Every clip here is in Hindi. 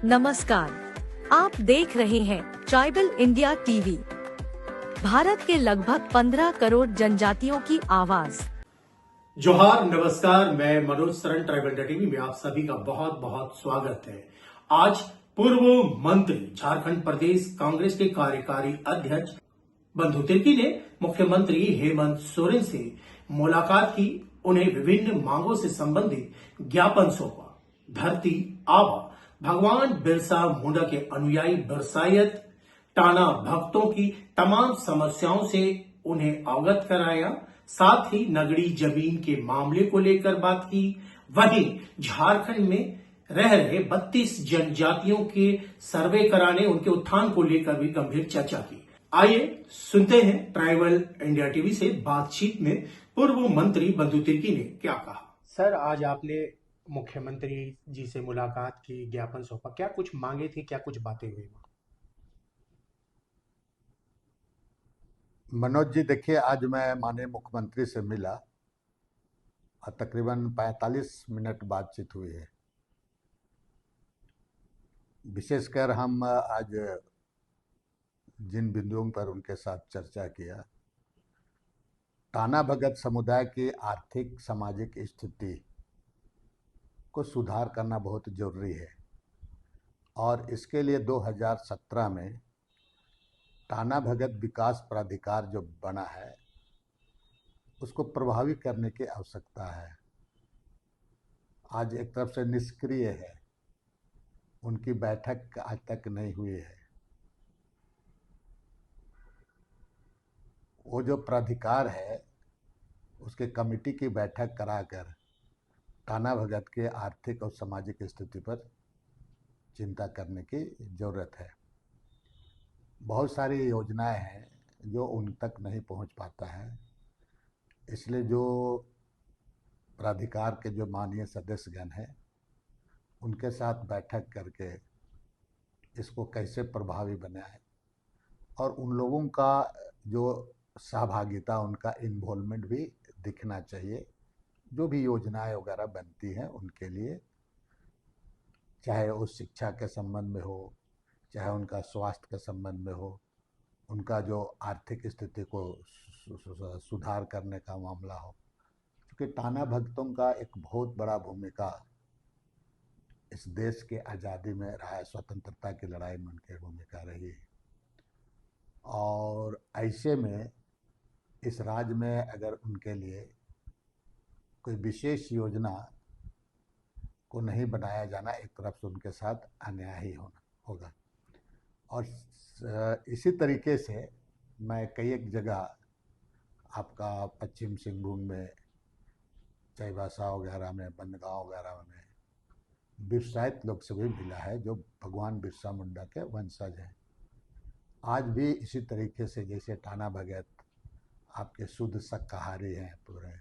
नमस्कार, आप देख रहे हैं ट्राइबल इंडिया टीवी। भारत के लगभग 15 करोड़ जनजातियों की आवाज। जोहार, नमस्कार। मैं Manoj Saran, tribal India TV में आप सभी का बहुत बहुत स्वागत है। आज पूर्व मंत्री, झारखंड प्रदेश कांग्रेस के कार्यकारी अध्यक्ष बंधु तिर्की ने मुख्यमंत्री हेमंत सोरेन से मुलाकात की। उन्हें विभिन्न मांगों से संबंधित ज्ञापन सौंपा। धरती आबा भगवान बिरसा मुंडा के अनुयायी बरसायत टाना भक्तों की तमाम समस्याओं से उन्हें अवगत कराया। साथ ही नगड़ी जमीन के मामले को लेकर बात की। वहीं झारखंड में रह रहे 32 जनजातियों के सर्वे कराने, उनके उत्थान को लेकर भी गंभीर चर्चा की। आइए सुनते हैं ट्राइबल इंडिया टीवी से बातचीत में पूर्व मंत्री बंधु तिर्की ने क्या कहा। सर, आज आपने मुख्यमंत्री जी से मुलाकात की, ज्ञापन सौंपा, क्या कुछ मांगे थी, क्या कुछ बातें हुई? मनोज जी, देखिए, आज मैं माननीय मुख्यमंत्री से मिला और तकरीबन 45 मिनट बातचीत हुई है। विशेषकर हम आज जिन बिंदुओं पर उनके साथ चर्चा किया, टाना भगत समुदाय की आर्थिक सामाजिक स्थिति को सुधार करना बहुत जरूरी है और इसके लिए 2017 में टाना भगत विकास प्राधिकार जो बना है उसको प्रभावी करने की आवश्यकता है। आज एक तरफ से निष्क्रिय है, उनकी बैठक आज तक नहीं हुई है। वो जो प्राधिकार है उसके कमेटी की बैठक कराकर टाना भगत के आर्थिक और सामाजिक स्थिति पर चिंता करने की जरूरत है। बहुत सारी योजनाएं हैं जो उन तक नहीं पहुंच पाता है, इसलिए जो प्राधिकार के जो माननीय सदस्यगण हैं उनके साथ बैठक करके इसको कैसे प्रभावी बनाएं और उन लोगों का जो सहभागिता, उनका इन्वॉल्वमेंट भी दिखना चाहिए। जो भी योजनाएं वगैरह बनती हैं उनके लिए, चाहे वो शिक्षा के संबंध में हो, चाहे उनका स्वास्थ्य के संबंध में हो, उनका जो आर्थिक स्थिति को सुधार करने का मामला हो, क्योंकि टाना भक्तों का एक बहुत बड़ा भूमिका इस देश के आज़ादी में रहा है, स्वतंत्रता की लड़ाई में उनकी भूमिका रही है। और ऐसे में इस राज्य में अगर उनके लिए कोई विशेष योजना को नहीं बनाया जाना, एक तरफ से उनके साथ अन्याय ही होगा। और इसी तरीके से मैं कई एक जगह आपका पश्चिम सिंहभूम में, चाईबासा वगैरह में, बनगांव वगैरह में बिरसायत लोग से भी मिला है जो भगवान बिरसा मुंडा के वंशज हैं। आज भी इसी तरीके से जैसे टाना भगत आपके शुद्ध शाकाहारी हैं पूरे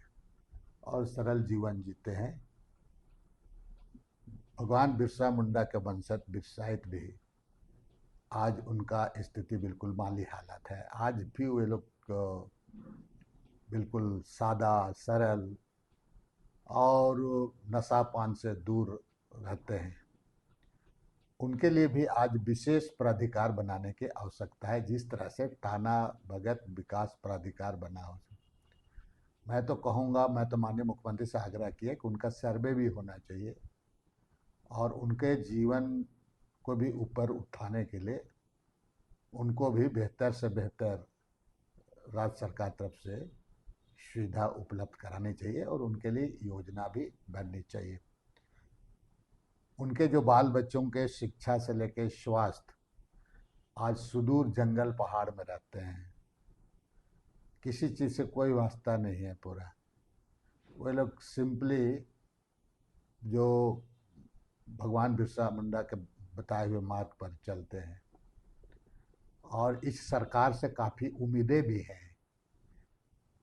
और सरल जीवन जीते हैं, भगवान बिरसा मुंडा के वंशज बिरसायत भी आज उनका स्थिति बिल्कुल माली हालत है। आज भी वे लोग बिल्कुल सादा सरल और नशा पान से दूर रहते हैं। उनके लिए भी आज विशेष प्राधिकार बनाने की आवश्यकता है, जिस तरह से टाना भगत विकास प्राधिकार बना हो। मैं तो कहूँगा, मैं तो माननीय मुख्यमंत्री से आग्रह किया कि उनका सर्वे भी होना चाहिए और उनके जीवन को भी ऊपर उठाने के लिए उनको भी बेहतर से बेहतर राज्य सरकार तरफ से सुविधा उपलब्ध करानी चाहिए और उनके लिए योजना भी बननी चाहिए। उनके जो बाल बच्चों के शिक्षा से लेकर स्वास्थ्य, आज सुदूर जंगल पहाड़ में रहते हैं, किसी चीज़ से कोई वास्ता नहीं है पूरा। वे लोग सिंपली जो भगवान बिरसा मुंडा के बताए हुए मार्ग पर चलते हैं और इस सरकार से काफ़ी उम्मीदें भी हैं।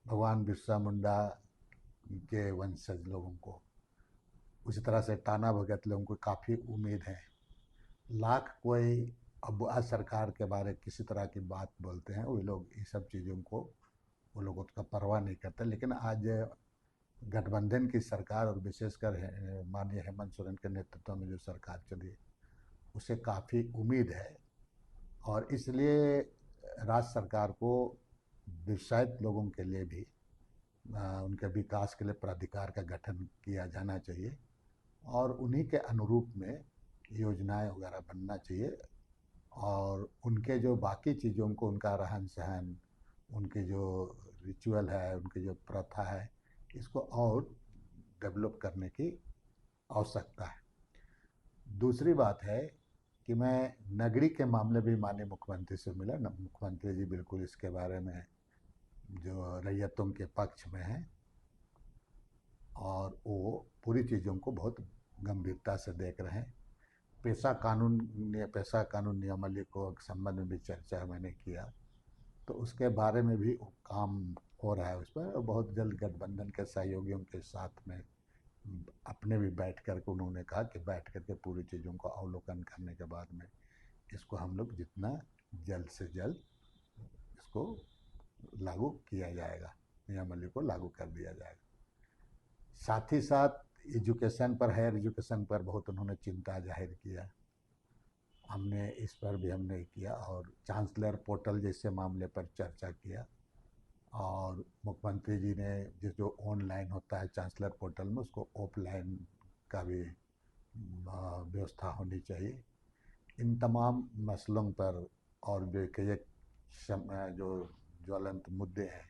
भगवान बिरसा मुंडा के वंशज लोगों को, उसी तरह से टाना भगत लोगों को काफ़ी उम्मीद है। लाख कोई अब आज सरकार के बारे किसी तरह की बात बोलते हैं, वे लोग ये सब चीज़ों को वो लोग उसका परवाह नहीं करते। लेकिन आज गठबंधन की सरकार और विशेषकर माननीय हेमंत सोरेन के नेतृत्व में जो सरकार चली, उसे काफ़ी उम्मीद है। और इसलिए राज्य सरकार को विषायत लोगों के लिए भी उनके विकास के लिए प्राधिकार का गठन किया जाना चाहिए और उन्हीं के अनुरूप में योजनाएं वगैरह बनना चाहिए। और उनके जो बाकी चीज़ों को, उनका रहन सहन, उनके जो रिचुअल है, उनकी जो प्रथा है, इसको और डेवलप करने की आवश्यकता है। दूसरी बात है कि मैं नगरी के मामले भी माननीय मुख्यमंत्री से मिला। मुख्यमंत्री जी बिल्कुल इसके बारे में जो रैयतों के पक्ष में हैं और वो पूरी चीज़ों को बहुत गंभीरता से देख रहे हैं। पेशा कानून नियमावली को संबंध में भी चर्चा मैंने किया, तो उसके बारे में भी काम हो रहा है उस पर। और बहुत जल्द गठबंधन के सहयोगियों के साथ में अपने भी बैठ कर के उन्होंने कहा कि बैठ कर के पूरी चीज़ों को अवलोकन करने के बाद में इसको हम लोग जितना जल्द से जल्द इसको लागू किया जाएगा, नियमावली को लागू कर दिया जाएगा। साथ ही साथ एजुकेशन पर, हायर एजुकेशन पर बहुत उन्होंने चिंता जाहिर किया। हमने इस पर भी हमने किया और चांसलर पोर्टल जैसे मामले पर चर्चा किया। और मुख्यमंत्री जी ने जो ऑनलाइन होता है चांसलर पोर्टल में, उसको ऑफलाइन का भी व्यवस्था होनी चाहिए। इन तमाम मसलों पर और भी कई जो ज्वलंत मुद्दे हैं,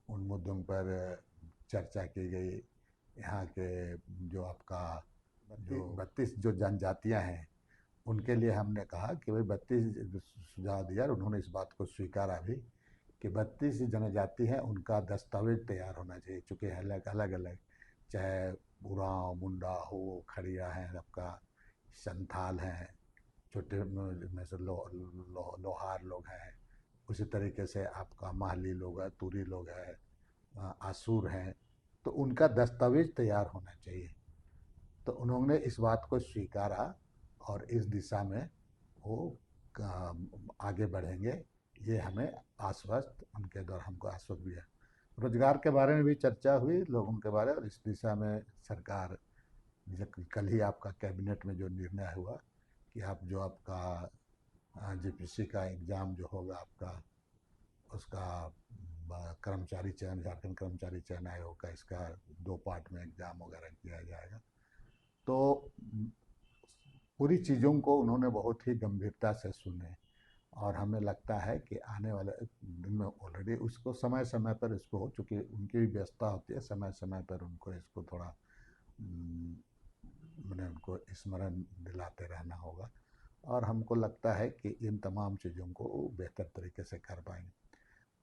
उन मुद्दों पर चर्चा की गई। यहाँ के जो आपका जो 32 जो जनजातियाँ हैं, उनके लिए हमने कहा कि भाई 32 सुझाव दिया और उन्होंने इस बात को स्वीकारा भी कि 32 जनजाति हैं, उनका दस्तावेज तैयार होना चाहिए। चूँकि अलग अलग, चाहे उरांव, मुंडा हो, खड़िया हैं, आपका संथाल हैं, छोटे में से लोहार लोग हैं, उसी तरीके से आपका माहली लोग हैं, तुरी लोग हैं, आसूर हैं, तो उनका दस्तावेज तैयार होना चाहिए। तो उन्होंने इस बात को स्वीकारा और इस दिशा में वो आगे बढ़ेंगे, ये हमें आश्वस्त, उनके द्वारा हमको आश्वस्त भी है। रोजगार के बारे में भी चर्चा हुई लोगों के बारे, और इस दिशा में सरकार, कल ही आपका कैबिनेट में जो निर्णय हुआ कि आप जो आपका जीपीसी का एग्ज़ाम जो होगा आपका, उसका कर्मचारी चयन, झारखंड कर्मचारी चयन आयोग का, इसका 2 पार्ट में एग्ज़ाम वगैरह किया जाएगा। तो पूरी चीज़ों को उन्होंने बहुत ही गंभीरता से सुने और हमें लगता है कि आने वाले दिन में ऑलरेडी उसको समय समय पर इसको हो चुकी, उनकी भी व्यवस्था होती है, समय समय पर उनको इसको थोड़ा मैंने उनको स्मरण दिलाते रहना होगा। और हमको लगता है कि इन तमाम चीज़ों को बेहतर तरीके से कर पाएंगे।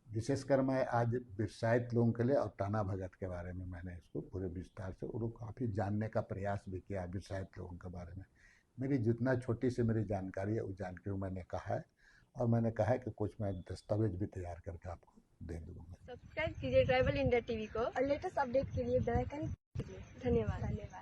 विशेषकर मैं आज विषायत लोगों के लिए और टाना भगत के बारे में मैंने इसको पूरे विस्तार से और काफ़ी जानने का प्रयास भी किया विषायत लोगों के बारे में। मेरी जितना छोटी सी मेरी जानकारी है, उस जानकारी मैंने कहा है, और मैंने कहा है कि कुछ मैं दस्तावेज भी तैयार करके आपको दे दूँगा। सब्सक्राइब कीजिए ट्राइबल इंडिया टीवी को और लेटेस्ट अपडेट के लिए बेल आइकन कीजिए। धन्यवाद।